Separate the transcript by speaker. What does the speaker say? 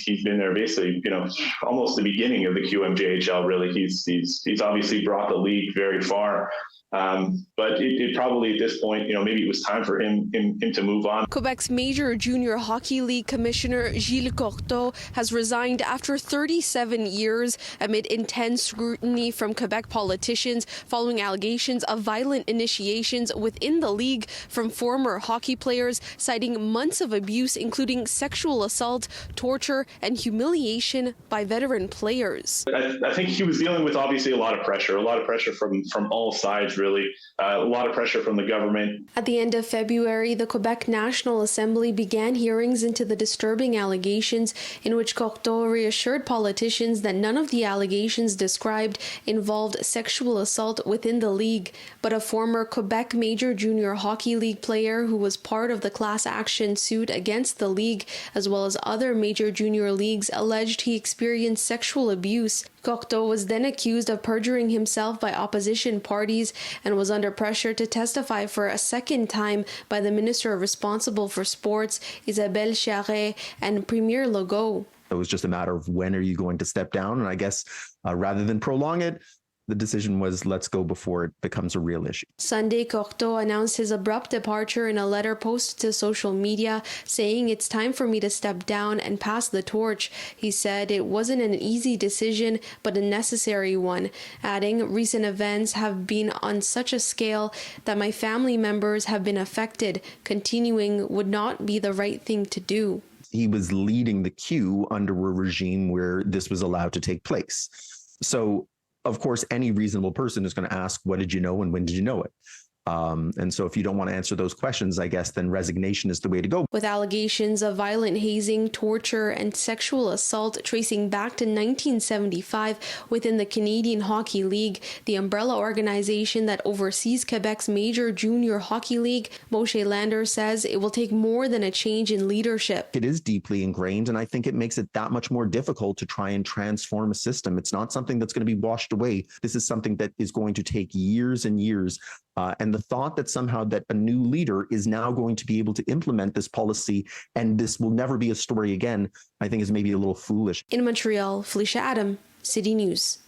Speaker 1: he's been there basically, almost the beginning of the QMJHL. Really, he's obviously brought the league very far. But it probably at this point, maybe it was time for him to move on.
Speaker 2: Quebec's major junior hockey league commissioner Gilles Courteau has resigned after 37 years amid intense scrutiny from Quebec politicians following allegations of violent initiations within the league from former hockey players, citing months of abuse, including sexual assault, torture, and humiliation by veteran players.
Speaker 1: I think he was dealing with obviously a lot of pressure from all sides, really. A lot of pressure from the government.
Speaker 2: At the end of February, the Quebec National Assembly began hearings into the disturbing allegations, in which Courteau reassured politicians that none of the allegations described involved sexual assault within the league, but a former Quebec Major Junior Hockey League player who was part of the class action suit against the league, as well as other major junior leagues, alleged he experienced sexual abuse. Courteau was then accused of perjuring himself by opposition parties and was under pressure to testify for a second time by the minister responsible for sports, Isabelle Charret, and Premier Legault.
Speaker 3: It was just a matter of when are you going to step down? And I guess rather than prolong it, the decision was let's go before it becomes a real issue.
Speaker 2: Sunday, Courteau announced his abrupt departure in a letter posted to social media, saying it's time for me to step down and pass the torch. He said it wasn't an easy decision, but a necessary one, adding, recent events have been on such a scale that my family members have been affected. Continuing would not be the right thing to do.
Speaker 3: He was leading the Q under a regime where this was allowed to take place. So of course, any reasonable person is going to ask, what did you know and when did you know it? And so if you don't want to answer those questions, I guess then resignation is the way to go.
Speaker 2: With allegations of violent hazing, torture, and sexual assault tracing back to 1975 within the Canadian Hockey League, the umbrella organization that oversees Quebec's major junior hockey league, Moshe Lander says it will take more than a change in leadership.
Speaker 3: It is deeply ingrained, and I think it makes it that much more difficult to try and transform a system. It's not something that's going to be washed away. This is something that is going to take years and years. And the thought that somehow that a new leader is now going to be able to implement this policy and this will never be a story again, I think is maybe a little foolish.
Speaker 2: In Montreal, Felisha Adam, City News.